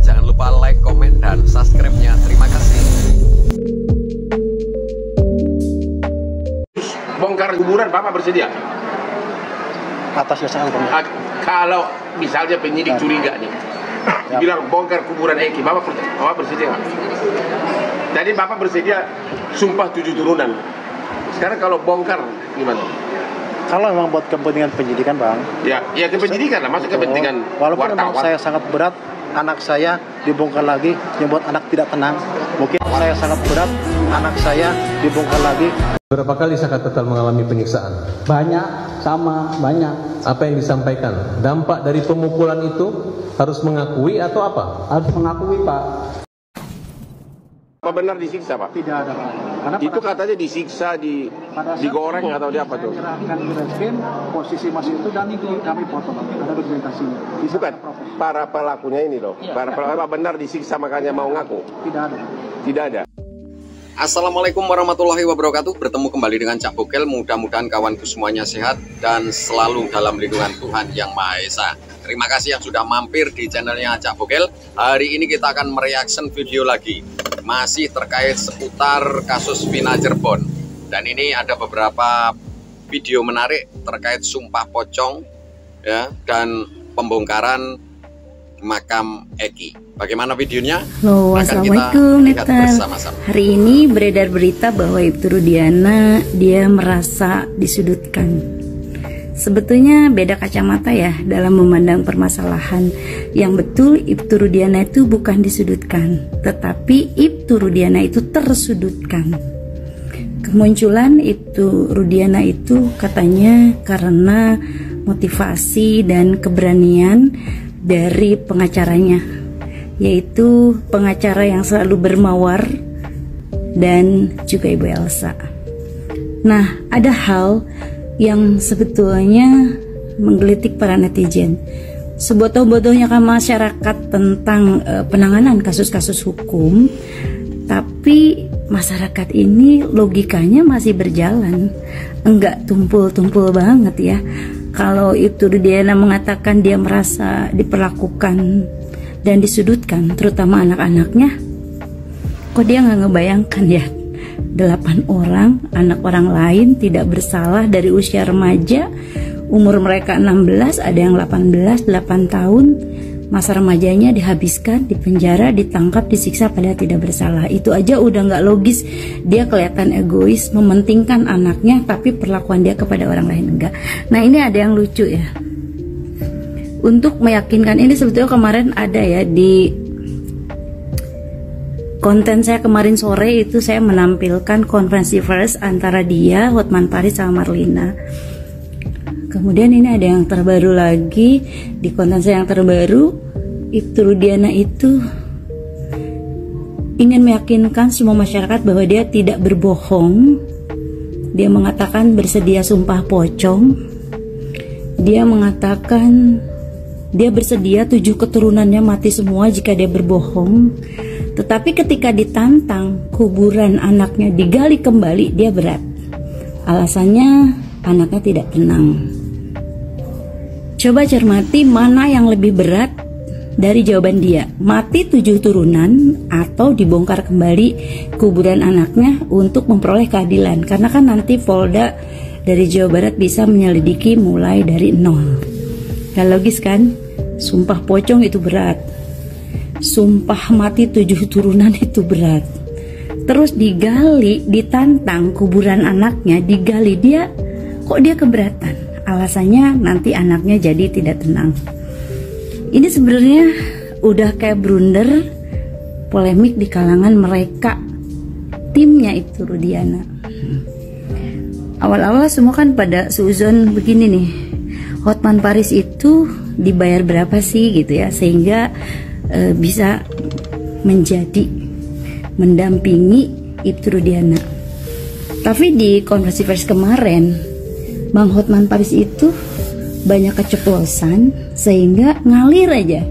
Jangan lupa like, komen, dan subscribe-nya. Terima kasih. Bongkar kuburan, Bapak bersedia? Atas dasar apa? Kalau misalnya penyidik curiga nih, bilang bongkar kuburan Eki, Bapak bersedia nggak? Tadi Bapak bersedia sumpah 7 turunan. Sekarang kalau bongkar gimana? Kalau memang buat kepentingan penyidikan, Bang. Ya kepenyidikan lah, masuk kepentingan walaupun wartawan. memang saya sangat berat, anak saya dibongkar lagi, yang buat anak tidak tenang. Mungkin saya sangat berat, anak saya dibongkar lagi. Berapa kali Saka Tetal mengalami penyiksaan? Banyak, sama, banyak. Apa yang disampaikan? Dampak dari pemukulan itu harus mengakui atau apa? Harus mengakui, Pak. Apa benar disiksa, Pak? Tidak ada, Pak. Karena Itu katanya disiksa, digoreng atau di apa tuh? Menyerahkan di reskim, posisi masih itu dan itu kami foto, Pak. Ada dokumentasinya. Bukan, para pelakunya ini loh. Para pelaku apa benar disiksa makanya mau ngaku? Tidak ada. Tidak ada. Assalamualaikum warahmatullahi wabarakatuh. Bertemu kembali dengan Cak Bokel. Mudah-mudahan kawanku semuanya sehat dan selalu dalam lindungan Tuhan Yang Maha Esa. Terima kasih yang sudah mampir di channelnya Cak Bokel. Hari ini kita akan mereaction video lagi, masih terkait seputar kasus Vina Cirebon. Dan ini ada beberapa video menarik terkait sumpah pocong ya, dan pembongkaran makam Eki. Bagaimana videonya? Halo, assalamualaikum Netan. Hari ini beredar berita bahwa Ibtu Rudiana dia merasa disudutkan. Sebetulnya beda kacamata ya dalam memandang permasalahan. Yang betul Ibtu Rudiana itu bukan disudutkan, tetapi Ibtu Rudiana itu tersudutkan. Kemunculan Ibtu Rudiana itu katanya karena motivasi dan keberanian dari pengacaranya, yaitu pengacara yang selalu bermawar dan juga Ibu Elsa. Nah, ada hal yang sebetulnya menggelitik para netizen. Sebodoh-bodohnya kan masyarakat tentang penanganan kasus-kasus hukum, tapi masyarakat ini logikanya masih berjalan, enggak tumpul-tumpul banget ya. Kalau Ibtu Rudiana mengatakan dia merasa diperlakukan dan disudutkan, terutama anak-anaknya, kok dia nggak ngebayangkan ya 8 orang anak orang lain tidak bersalah dari usia remaja, umur mereka 16, ada yang 18, 8 tahun, masa remajanya dihabiskan di penjara, ditangkap, disiksa padahal tidak bersalah. Itu aja udah nggak logis. Dia kelihatan egois, mementingkan anaknya, tapi perlakuan dia kepada orang lain enggak. Nah, ini ada yang lucu ya. Untuk meyakinkan ini sebetulnya kemarin ada ya di konten saya kemarin sore itu, saya menampilkan konferensi pers antara dia, Hotman Paris sama Marlina. Kemudian ini ada yang terbaru lagi di konten saya yang terbaru. Ibtu Rudiana itu ingin meyakinkan semua masyarakat bahwa dia tidak berbohong. Dia mengatakan bersedia sumpah pocong. Dia mengatakan dia bersedia 7 keturunannya mati semua jika dia berbohong. Tetapi ketika ditantang kuburan anaknya digali kembali, dia berat. Alasannya anaknya tidak tenang. Coba cermati mana yang lebih berat dari jawaban dia, mati 7 turunan atau dibongkar kembali kuburan anaknya untuk memperoleh keadilan. Karena kan nanti Polda dari Jawa Barat bisa menyelidiki mulai dari nol. Gak logis kan? Sumpah pocong itu berat, sumpah mati 7 turunan itu berat. Terus digali, ditantang kuburan anaknya, digali, dia kok dia keberatan? Alasannya nanti anaknya jadi tidak tenang. Ini sebenarnya udah kayak blunder polemik di kalangan mereka, timnya Ibtu Rudiana. Awal-awal semua kan pada suzon begini nih, Hotman Paris itu dibayar berapa sih gitu ya, sehingga bisa menjadi mendampingi Ibtu Rudiana. Tapi di konferensi pers kemarin Bang Hotman Paris itu banyak keceplosan sehingga ngalir aja.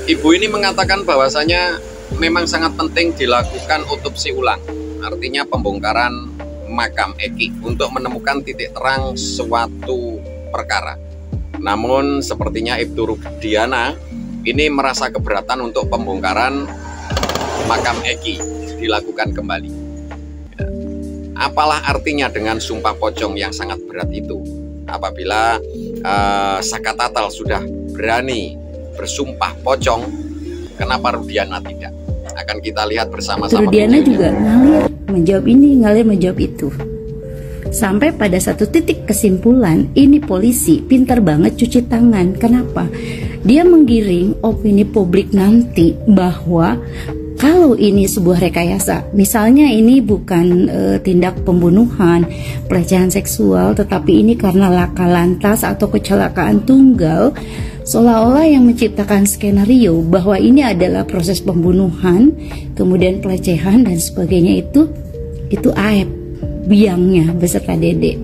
Ibu ini mengatakan bahwasanya memang sangat penting dilakukan otopsi ulang, artinya pembongkaran makam Eki untuk menemukan titik terang suatu perkara. Namun sepertinya Ibtu Rudiana ini merasa keberatan untuk pembongkaran makam Eki dilakukan kembali. Ya. Apalah artinya dengan sumpah pocong yang sangat berat itu? Apabila Sakatatal sudah berani bersumpah pocong, kenapa Rudiana tidak? Akan kita lihat bersama-sama. Rudiana juga ngalir menjawab ini, ngalir menjawab itu. Sampai pada satu titik kesimpulan, ini polisi pintar banget cuci tangan. Kenapa? Dia menggiring opini publik nanti bahwa kalau ini sebuah rekayasa, misalnya ini bukan tindak pembunuhan, pelecehan seksual, tetapi ini karena laka lantas atau kecelakaan tunggal, seolah-olah yang menciptakan skenario bahwa ini adalah proses pembunuhan, kemudian pelecehan dan sebagainya itu Aep, biangnya beserta Dede.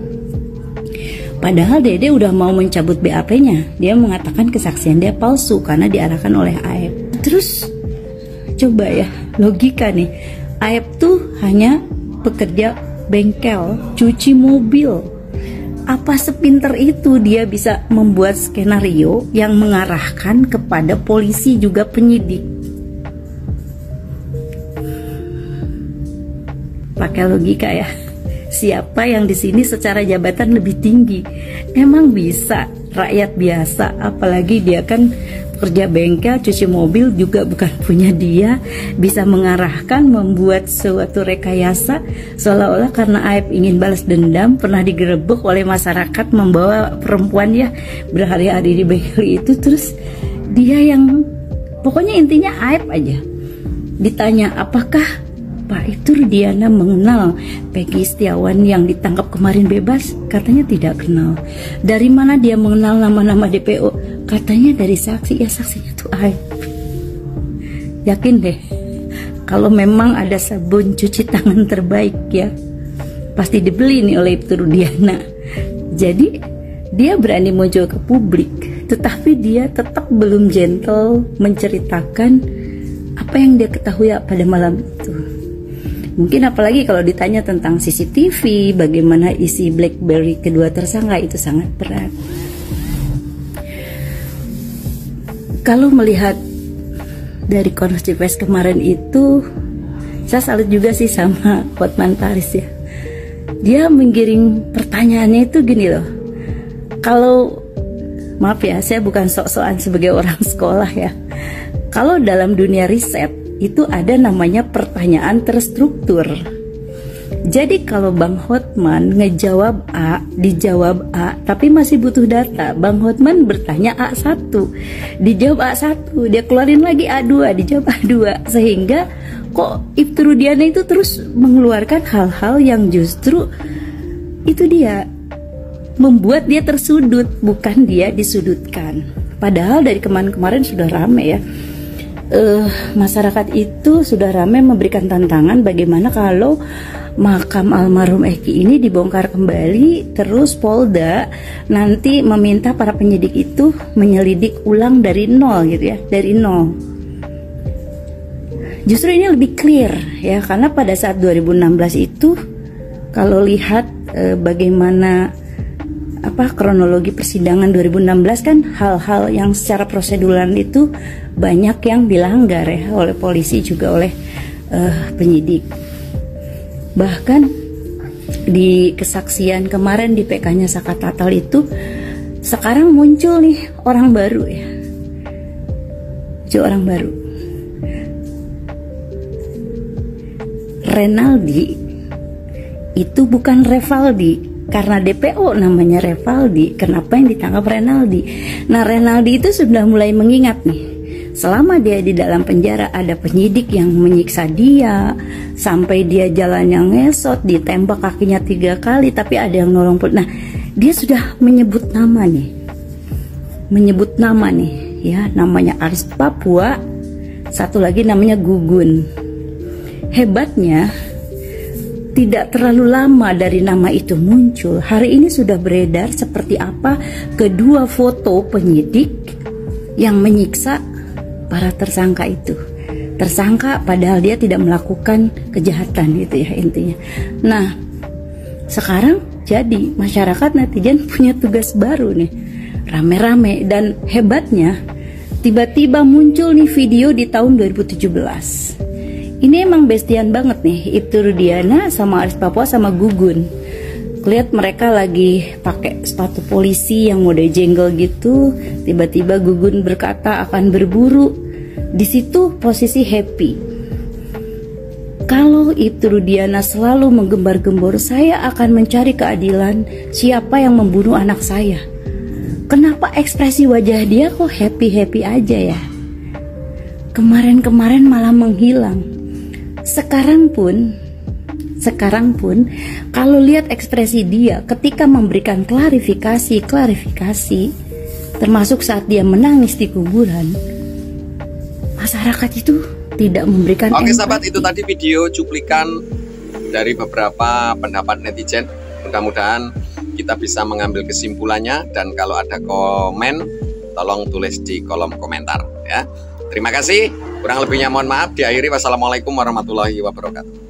Padahal Dede udah mau mencabut BAP-nya. Dia mengatakan kesaksian dia palsu karena diarahkan oleh Aep. Terus coba ya, logika nih. Aep tuh hanya pekerja bengkel, cuci mobil. Apa sepinter itu dia bisa membuat skenario yang mengarahkan kepada polisi juga penyidik? Pakai logika ya. Siapa yang di sini secara jabatan lebih tinggi? Emang bisa rakyat biasa, apalagi dia kan pekerja bengkel, cuci mobil juga bukan punya dia, bisa mengarahkan, membuat suatu rekayasa seolah-olah karena Aep ingin balas dendam, pernah digerebek oleh masyarakat membawa perempuan ya berhari-hari di bengkel itu, terus dia yang pokoknya intinya Aep aja. Ditanya apakah Pak itu Rudiana mengenal Peggy Setiawan yang ditangkap kemarin bebas? Katanya tidak kenal. Dari mana dia mengenal nama-nama DPO? Katanya dari saksi. Ya saksinya tuh Aep. Yakin deh, kalau memang ada sabun cuci tangan terbaik ya, pasti dibeli nih oleh Ibtu Rudiana. Jadi dia berani muncul ke publik, tetapi dia tetap belum gentle menceritakan apa yang dia ketahui pada malam itu. Mungkin apalagi kalau ditanya tentang CCTV, bagaimana isi BlackBerry kedua tersangka, itu sangat berat. Kalau melihat dari konversi pers kemarin itu, saya salut juga sih sama Hotman Paris ya. Dia menggiring pertanyaannya itu gini loh. Kalau, maaf ya, saya bukan sok-sokan sebagai orang sekolah ya. Kalau dalam dunia riset, itu ada namanya pertanyaan terstruktur. Jadi kalau Bang Hotman ngejawab A, dijawab A, tapi masih butuh data, Bang Hotman bertanya A1, dijawab A1, dia keluarin lagi A2, dijawab A2, sehingga kok Ibtu Rudiana itu terus mengeluarkan hal-hal yang justru itu dia membuat dia tersudut, bukan dia disudutkan. Padahal dari kemarin-kemarin sudah rame ya. Masyarakat itu sudah ramai memberikan tantangan bagaimana kalau makam almarhum Eki ini dibongkar kembali, terus Polda nanti meminta para penyidik itu menyelidik ulang dari nol gitu ya, dari nol. Justru ini lebih clear ya, karena pada saat 2016 itu kalau lihat bagaimana kronologi persidangan 2016 kan hal-hal yang secara prosedural itu banyak yang dilanggar ya oleh polisi juga oleh penyidik. Bahkan di kesaksian kemarin di PK-nya Sakatatal itu sekarang muncul nih orang baru ya, orang baru. Renaldi itu bukan Revaldi. Karena DPO namanya Revaldi, kenapa yang ditangkap Renaldi? Nah, Renaldi itu sudah mulai mengingat nih, selama dia di dalam penjara ada penyidik yang menyiksa dia, sampai dia jalannya ngesot, ditembak kakinya 3 kali, tapi ada yang nolong. Nah, dia sudah menyebut nama nih, ya, namanya Aris Papua, satu lagi namanya Gugun. Hebatnya, tidak terlalu lama dari nama itu muncul, hari ini sudah beredar seperti apa kedua foto penyidik yang menyiksa para tersangka itu. Tersangka padahal dia tidak melakukan kejahatan gitu ya intinya. Nah, sekarang jadi masyarakat netizen punya tugas baru nih, rame-rame. Dan hebatnya Tiba-tiba muncul nih video di tahun 2017. Ini emang bestian banget nih, Ibtu Rudiana sama Aris Papua sama Gugun. Lihat mereka lagi pakai sepatu polisi yang mode jenggol gitu. Tiba-tiba Gugun berkata akan berburu. Di situ posisi happy. Kalau Ibtu Rudiana selalu menggembar-gembor, saya akan mencari keadilan siapa yang membunuh anak saya. Kenapa ekspresi wajah dia kok happy-happy aja ya? Kemarin-kemarin malah menghilang. Sekarang pun kalau lihat ekspresi dia ketika memberikan klarifikasi, termasuk saat dia menangis di kuburan, masyarakat itu tidak memberikan Oke empati. sahabat, itu tadi video cuplikan dari beberapa pendapat netizen. Mudah-mudahan kita bisa mengambil kesimpulannya, dan kalau ada komen tolong tulis di kolom komentar ya. Terima kasih, kurang lebihnya mohon maaf. Diakhiri, wassalamualaikum warahmatullahi wabarakatuh.